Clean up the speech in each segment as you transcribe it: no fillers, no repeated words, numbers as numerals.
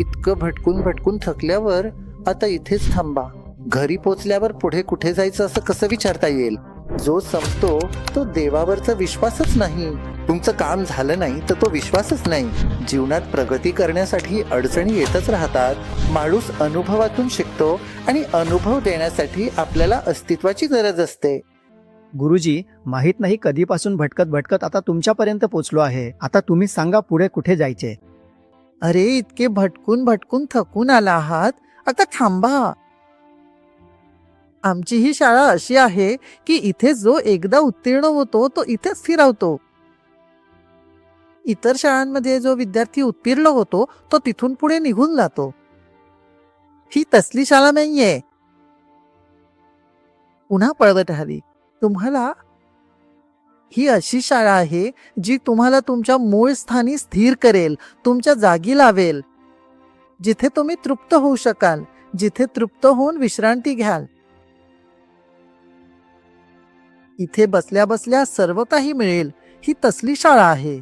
इतकं भटकून भटकून थकल्यावर आता इथेच थांबा. घरी पोचल्यावर पुढे कुठे जायचं असं कसं विचारता येईल? जो संपतो तो देवावरचा विश्वासच नाही. तुमचं काम झालं नाही तर तो विश्वासच नाही. जीवनात प्रगती करण्यासाठी अडचणी येतच राहतात. माणूस अनुभवातून शिकतो आणि अनुभव देण्यासाठी आपल्याला अस्तित्वाची गरज असते. गुरुजी, माहित नाही कधीपासून भटकत भटकत आता तुमच्यापर्यंत पोचलो आहे. आता तुम्ही सांगा पुढे कुठे जायचे? अरे, इतके भटकून भटकून थकून आला आहात, आता थांबा. आमची ही शाळा अशी आहे की इथे जो एकदा उत्तीर्ण होतो तो इथेच स्थिरावतो. इतर शाळांमध्ये जो विद्यार्थी उत्तीर्ण होतो तो तिथून पुढे निघून जातो. ही तसली शाळा नाहीये. पुन्हा पळवट हवी. तुम्हाला ही अशी शाळा आहे जी तुम्हाला तुमच्या मूळ स्थानी स्थिर करेल, तुमच्या जागी लावेल, जिथे तुम्ही तृप्त होऊ शकाल, जिथे तृप्त होऊन विश्रांती घ्याल. इथे बसल्या बसल्या सर्व काही मिळेल, ही तसली शाळा आहे.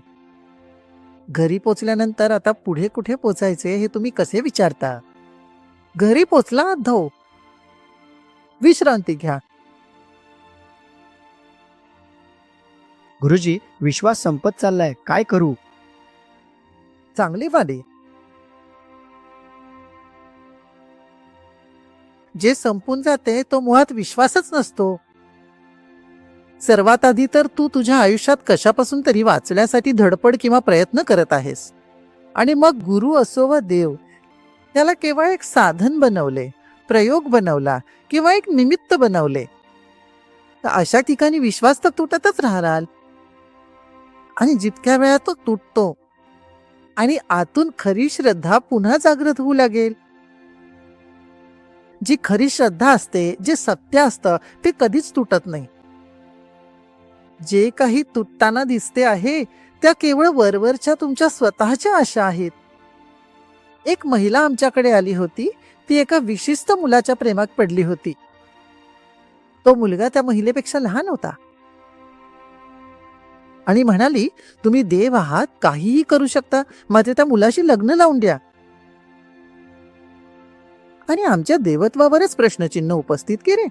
घरी पोचल्यानंतर आता पुढे कुठे पोचायचे हे तुम्ही कसे विचारता? घरी पोचला धो, विश्रांती घ्या. गुरुजी, विश्वास संपत चाललाय, काय करू? चांगली वाढे. जे संपून जाते तो मुळात विश्वासच नसतो. सर्वात आधी तर तू तुझ्या आयुष्यात कशापासून तरी वाचण्यासाठी धडपड किंवा प्रयत्न करत आहेस, आणि मग गुरु असो वा देव त्याला केवळ एक साधन बनवले, प्रयोग बनवला किंवा एक निमित्त बनवले. तर अशा ठिकाणी विश्वास तर तुटतच राहणार, आणि जितक्या वेळा तो तुटतो आणि आतून खरी श्रद्धा पुन्हा जागृत होऊ लागेल. जी खरी श्रद्धा असते, जे सत्य असतं ते कधीच तुटत नाही. जे काही तुटताना दिसते आहे त्या केवळ वरवरच्या तुमच्या स्वतःच्या आशा आहेत. एक महिला आमच्याकडे आली होती. ती एका विशिष्ट मुलाच्या प्रेमात पडली होती. तो मुलगा त्या महिलेपेक्षा लहान होता आणि म्हणाली, तुम्ही देव आहात, काहीही करू शकता, मात्र त्या मुलाशी लग्न लावून द्या. आणि आमच्या देवत्वावरच प्रश्नचिन्ह उपस्थित केले.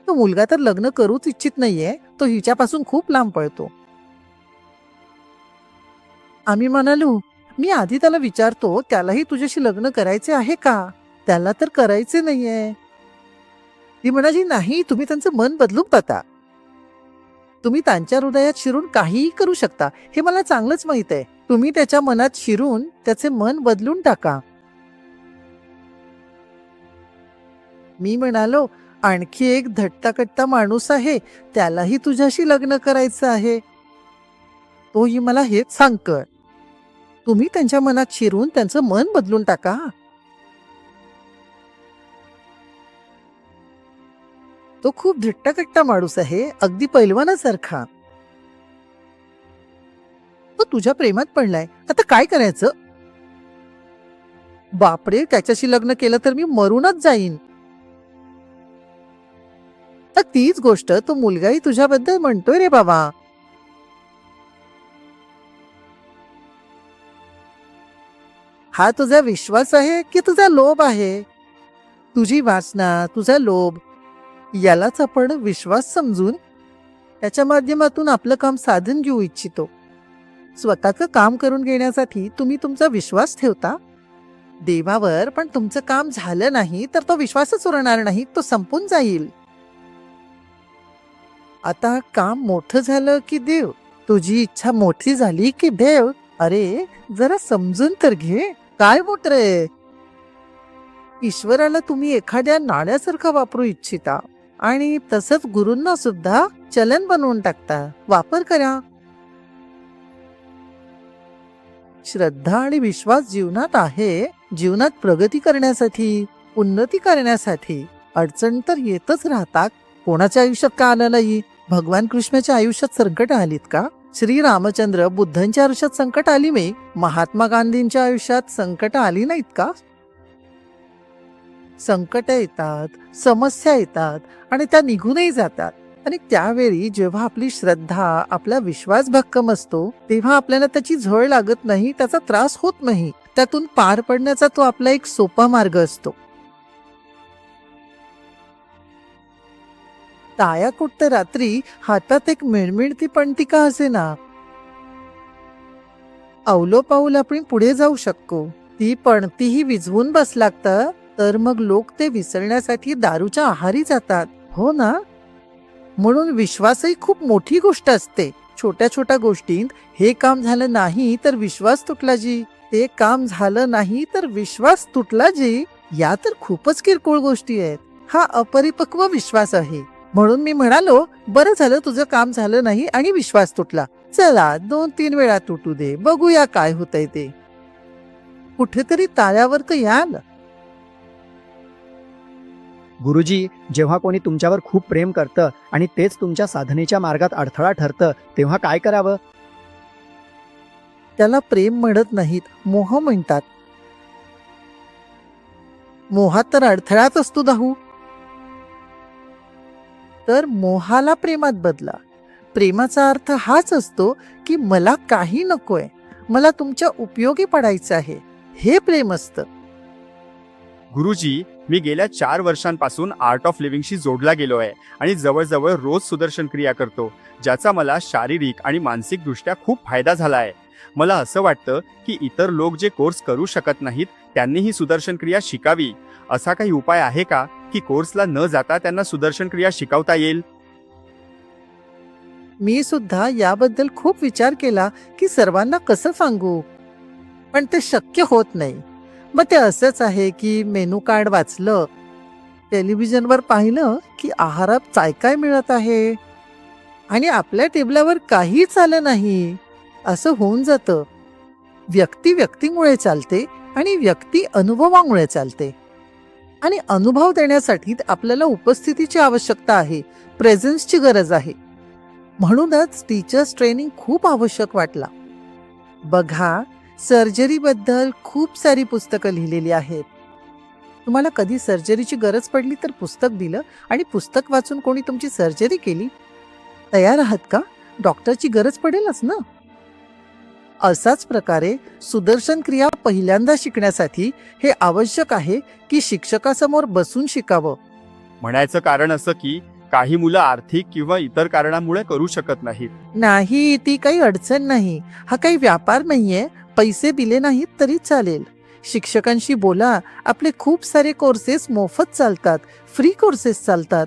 तो मुलगा तर लग्न करूच इच्छित नाहीये, तो हिच्यापासून खूप लांब पळतो. आम्ही म्हणालो, मी आधी त्याला विचारतो, त्यालाही तुझ्याशी लग्न करायचे आहे का? त्याला तर करायचे नाहीये. ती म्हणाली, नाही, तुम्ही त्यांचं मन बदलून बघा. तुम्ही त्यांच्या हृदयात शिरून काहीही करू शकता, हे मला चांगलंच माहित आहे. तुम्ही त्याच्या मनात शिरून त्याचे मन बदलून टाका. मी म्हणालो, आणखी एक धट्टाकट्टा माणूस आहे, त्यालाही तुझ्याशी लग्न करायचं आहे. तोही मला हेच सांगतोय, तुम्ही त्यांच्या मनात शिरून त्यांचं मन बदलून टाका. तो खूप धट्टाकट्टा माणूस आहे, अगदी पैलवानासारखा. तो तुझ्या प्रेमात पडलाय, आता काय करायचं? बापरे, त्याच्याशी लग्न केलं तर मी मरूनच जाईन. तर तीच गोष्ट तो मुलगाही तुझ्याबद्दल म्हणतोय रे बाबा. हा तुझा विश्वास आहे की तुझा लोभ आहे? तुझी वासना, तुझा लोभ, यालाच आपण विश्वास समजून त्याच्या माध्यमातून आपलं काम साधन घेऊ इच्छितो. स्वतःचं काम करून घेण्यासाठी तुम्ही तुमचा विश्वास ठेवता देवावर, पण तुमचं काम झालं नाही तर तो विश्वासच उरणार नाही, तो संपून जाईल. आता काम मोठं झालं की देव, तुझी इच्छा मोठी झाली की देव. अरे जरा समजून तर घे, काय मोठ रे. ईश्वराला तुम्ही एखाद्या नाण्यासारखं वापरू इच्छिता आणि तसंच गुरूंना सुद्धा चलन बनवून टाकता. वापर करा. श्रद्धा आणि विश्वास जीवनात आहे. जीवनात प्रगती करण्यासाठी, उन्नती करण्यासाठी अडचण तर येतच राहतात. कोणाच्या आयुष्यात का आलं नाही? भगवान कृष्णाच्या आयुष्यात संकट आलीत का? श्री रामचंद्र बुद्धांच्या आयुष्यात संकट आली नाही? महात्मा गांधींच्या आयुष्यात संकट आली नाहीत का? संकट येतात, समस्या येतात आणि त्या निघूनही जातात. आणि त्यावेळी जेव्हा आपली श्रद्धा, आपला विश्वास भक्कम असतो, तेव्हा आपल्याला त्याची झळ लागत नाही, त्याचा त्रास होत नाही. त्यातून पार पडण्याचा तो आपला एक सोपा मार्ग असतो. टाळ्या कुठतं रात्री हातात एक मिळमिळती पणती का असेना, अवलो पाऊल आपण पुढे जाऊ शकतो. ती पणतीही विझवून बस लागतं, तर मग लोक ते विसरण्यासाठी दारूच्या आहारी जातात, हो ना? म्हणून विश्वासही खूप मोठी गोष्ट असते. छोट्या छोट्या गोष्टींत हे काम झालं नाही तर विश्वास तुटला जी, ते काम झालं नाही तर विश्वास तुटला जी, या तर खूपच किरकोळ गोष्टी आहेत. हा अपरिपक्व विश्वास आहे. म्हणून मी म्हणालो, बरं झालं तुझं काम झालं नाही आणि विश्वास तुटला. चला 2-3 वेळा तुटू दे, बघूया काय होतंय ते. कुठेतरी ताळ्यावर तर याल. गुरुजी, जेव्हा कोणी तुमच्यावर खूप प्रेम करतं आणि तेच तुमच्या साधनेच्या मार्गात अडथळा ठरतं, तेव्हा काय करावं? त्याला प्रेम म्हणत नाहीत, मोह म्हणतात. मोहात तर अडथळाच असतो दाहू. तर मोहाला प्रेमात बदला. प्रेमाचा अर्थ हाच असतो की मला काही नकोय, मला तुमच्या उपयोगी पडायचं आहे, हे प्रेम असतं. गुरुजी, मी गेल्या 4 वर्षांपासून आर्ट ऑफ लिव्हिंगशी जोडला गेलो आहे आणि जवळजवळ रोज सुदर्शन क्रिया करतो, ज्याचा मला शारीरिक आणि मानसिक दृष्ट्या खूप फायदा झाला आहे. मला असं वाटतं की इतर लोक जे कोर्स करू शकत नाहीत त्यांनीही सुदर्शन क्रिया शिकावी. असा काही उपाय आहे का की कोर्सला न जाता त्यांना सुदर्शन क्रिया शिकवता येईल? मी सुद्धा याबद्दल खूप विचार केला की सर्वांना कसं सांगू, पण ते शक्य होत नाही. मग ते असंच आहे की मेनू कार्ड वाचलं, टेलिव्हिजनवर पाहिलं की आहारात काय काय मिळत आहे आणि आपल्या टेबलावर काहीच आलं नाही, असं होऊन जातं. व्यक्ती व्यक्तीमुळे चालते आणि व्यक्ती अनुभवामुळे चालते. आणि अनुभव देण्यासाठी आपल्याला उपस्थितीची आवश्यकता आहे, प्रेझेन्सची गरज आहे. म्हणूनच टीचर्स ट्रेनिंग खूप आवश्यक वाटला. बघा, सर्जरीबद्दल खूप सारी पुस्तकं लिहिलेली आहेत. तुम्हाला कधी सर्जरीची गरज पडली तर पुस्तक दिलं आणि पुस्तक वाचून कोणी तुमची सर्जरी केली, तयार आहात का? डॉक्टरची गरज पडेलच ना. असाच प्रकारे सुदर्शन क्रिया पहिल्यांदा शिकण्यासाठी हे आवश्यक आहे की शिक्षकासमोर बसून शिकावं. म्हणायचं कारण असं की काही मुलं आर्थिक किंवा इतर कारणामुळे करू शकत नाहीत. नाही, ती काही अडचण नाही. हा काही व्यापार नाहीये. पैसे दिले नाहीत तरी चालेल. शिक्षकांशी बोला. आपले खूप सारे कोर्सेस मोफत चालतात, फ्री कोर्सेस चालतात.